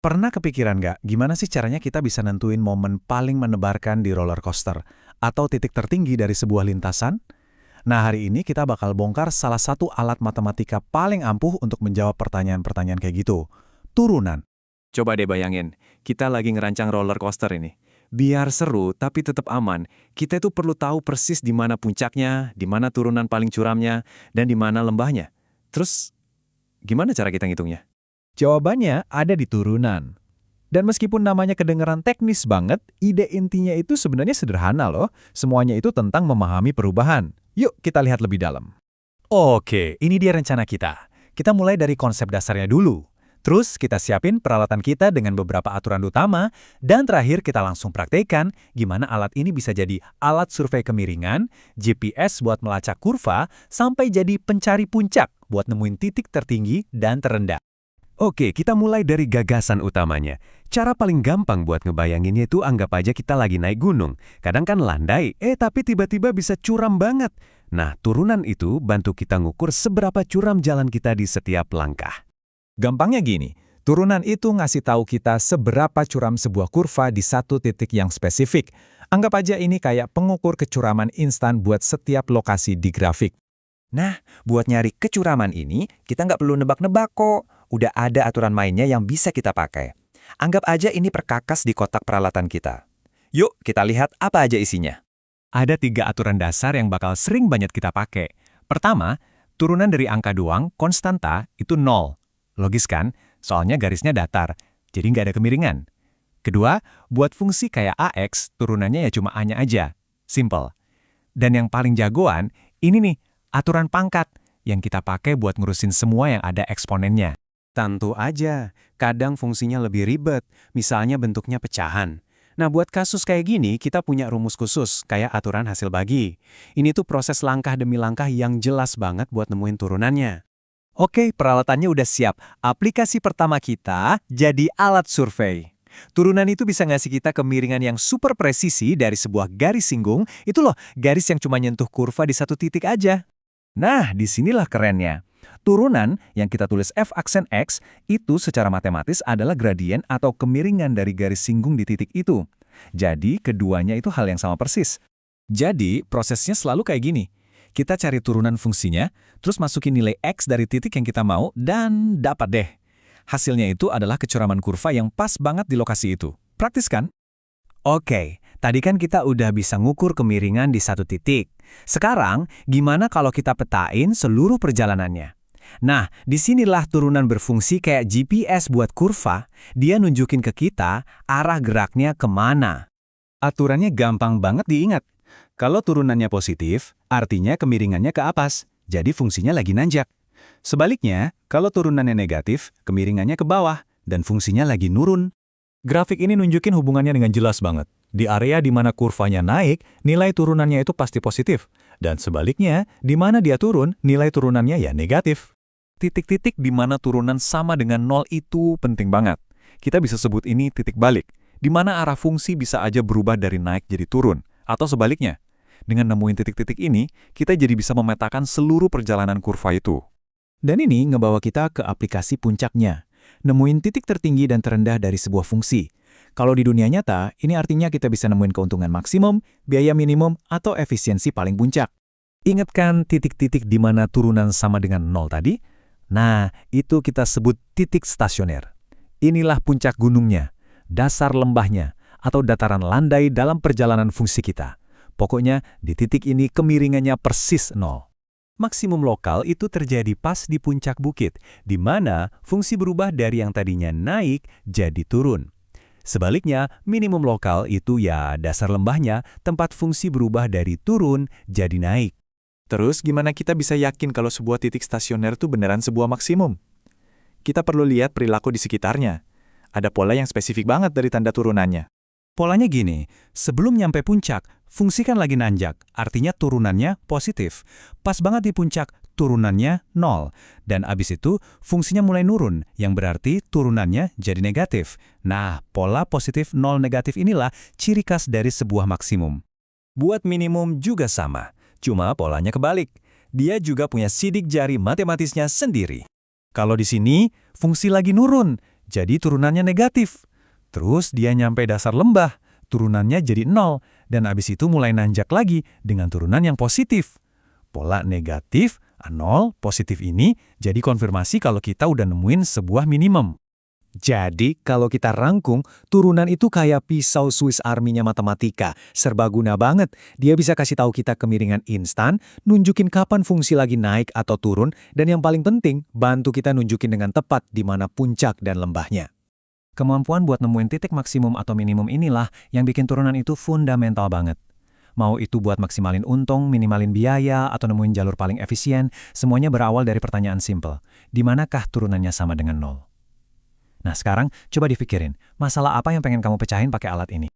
Pernah kepikiran nggak, gimana sih caranya kita bisa nentuin momen paling menebarkan di roller coaster? Atau titik tertinggi dari sebuah lintasan? Nah, hari ini kita bakal bongkar salah satu alat matematika paling ampuh untuk menjawab pertanyaan-pertanyaan kayak gitu. Turunan. Coba deh bayangin, kita lagi ngerancang roller coaster ini. Biar seru tapi tetap aman, kita itu perlu tahu persis di mana puncaknya, di mana turunan paling curamnya, dan di mana lembahnya. Terus, gimana cara kita ngitungnya? Jawabannya ada di turunan. Dan meskipun namanya kedengeran teknis banget, ide intinya itu sebenarnya sederhana loh. Semuanya itu tentang memahami perubahan. Yuk kita lihat lebih dalam. Oke, ini dia rencana kita. Kita mulai dari konsep dasarnya dulu. Terus kita siapin peralatan kita dengan beberapa aturan utama, dan terakhir kita langsung praktekkan gimana alat ini bisa jadi alat survei kemiringan, GPS buat melacak kurva, sampai jadi pencari puncak buat nemuin titik tertinggi dan terendah. Oke, kita mulai dari gagasan utamanya. Cara paling gampang buat ngebayanginnya itu anggap aja kita lagi naik gunung. Kadang kan landai, tapi tiba-tiba bisa curam banget. Nah, turunan itu bantu kita ngukur seberapa curam jalan kita di setiap langkah. Gampangnya gini, turunan itu ngasih tahu kita seberapa curam sebuah kurva di satu titik yang spesifik. Anggap aja ini kayak pengukur kecuraman instan buat setiap lokasi di grafik. Nah, buat nyari kecuraman ini, kita nggak perlu nebak-nebak kok. Udah ada aturan mainnya yang bisa kita pakai. Anggap aja ini perkakas di kotak peralatan kita. Yuk, kita lihat apa aja isinya. Ada 3 aturan dasar yang bakal sering banget kita pakai. Pertama, turunan dari angka doang, konstanta, itu 0. Logis kan? Soalnya garisnya datar, jadi nggak ada kemiringan. Kedua, buat fungsi kayak AX, turunannya ya cuma A-nya aja. Simple. Dan yang paling jagoan, ini nih, aturan pangkat, yang kita pakai buat ngurusin semua yang ada eksponennya. Tentu aja, kadang fungsinya lebih ribet, misalnya bentuknya pecahan. Nah, buat kasus kayak gini, kita punya rumus khusus, kayak aturan hasil bagi. Ini tuh proses langkah demi langkah yang jelas banget buat nemuin turunannya. Oke, peralatannya udah siap. Aplikasi pertama kita jadi alat survei. Turunan itu bisa ngasih kita kemiringan yang super presisi dari sebuah garis singgung. Itu loh, garis yang cuma nyentuh kurva di satu titik aja. Nah, disinilah kerennya. Turunan yang kita tulis f aksen x itu secara matematis adalah gradien atau kemiringan dari garis singgung di titik itu. Jadi, keduanya itu hal yang sama persis. Jadi, prosesnya selalu kayak gini. Kita cari turunan fungsinya, terus masukin nilai x dari titik yang kita mau, dan dapat deh. Hasilnya itu adalah kecuraman kurva yang pas banget di lokasi itu. Praktis kan? Oke, tadi kan kita udah bisa ngukur kemiringan di satu titik. Sekarang, gimana kalau kita petain seluruh perjalanannya? Nah, disinilah turunan berfungsi kayak GPS buat kurva. Dia nunjukin ke kita arah geraknya kemana. Aturannya gampang banget diingat. Kalau turunannya positif, artinya kemiringannya ke atas, jadi fungsinya lagi nanjak. Sebaliknya, kalau turunannya negatif, kemiringannya ke bawah, dan fungsinya lagi nurun. Grafik ini nunjukin hubungannya dengan jelas banget. Di area di mana kurvanya naik, nilai turunannya itu pasti positif. Dan sebaliknya, di mana dia turun, nilai turunannya ya negatif. Titik-titik di mana turunan sama dengan 0 itu penting banget. Kita bisa sebut ini titik balik, di mana arah fungsi bisa aja berubah dari naik jadi turun, atau sebaliknya. Dengan nemuin titik-titik ini, kita jadi bisa memetakan seluruh perjalanan kurva itu. Dan ini ngebawa kita ke aplikasi puncaknya. Nemuin titik tertinggi dan terendah dari sebuah fungsi. Kalau di dunia nyata, ini artinya kita bisa nemuin keuntungan maksimum, biaya minimum, atau efisiensi paling puncak. Ingat kan titik-titik di mana turunan sama dengan 0 tadi? Nah, itu kita sebut titik stasioner. Inilah puncak gunungnya, dasar lembahnya, atau dataran landai dalam perjalanan fungsi kita. Pokoknya, di titik ini kemiringannya persis 0. Maksimum lokal itu terjadi pas di puncak bukit, di mana fungsi berubah dari yang tadinya naik jadi turun. Sebaliknya, minimum lokal itu ya dasar lembahnya, tempat fungsi berubah dari turun jadi naik. Terus gimana kita bisa yakin kalau sebuah titik stasioner itu beneran sebuah maksimum? Kita perlu lihat perilaku di sekitarnya. Ada pola yang spesifik banget dari tanda turunannya. Polanya gini, sebelum nyampe puncak, fungsi kan lagi nanjak, artinya turunannya positif. Pas banget di puncak, turunannya 0. Dan abis itu, fungsinya mulai nurun, yang berarti turunannya jadi negatif. Nah, pola positif 0 negatif inilah ciri khas dari sebuah maksimum. Buat minimum juga sama. Cuma polanya kebalik. Dia juga punya sidik jari matematisnya sendiri. Kalau di sini, fungsi lagi nurun. jadi turunannya negatif. Terus dia nyampe dasar lembah, turunannya jadi 0, dan abis itu mulai nanjak lagi dengan turunan yang positif. Pola negatif, 0, positif ini jadi konfirmasi kalau kita udah nemuin sebuah minimum. Jadi, kalau kita rangkum, turunan itu kayak pisau Swiss Army-nya matematika. Serbaguna banget. Dia bisa kasih tahu kita kemiringan instan, nunjukin kapan fungsi lagi naik atau turun, dan yang paling penting, bantu kita nunjukin dengan tepat di mana puncak dan lembahnya. Kemampuan buat nemuin titik maksimum atau minimum inilah yang bikin turunan itu fundamental banget. Mau itu buat maksimalin untung, minimalin biaya, atau nemuin jalur paling efisien, semuanya berawal dari pertanyaan simple. Di manakah turunannya sama dengan 0? Nah sekarang, coba dipikirin, masalah apa yang pengen kamu pecahin pakai alat ini?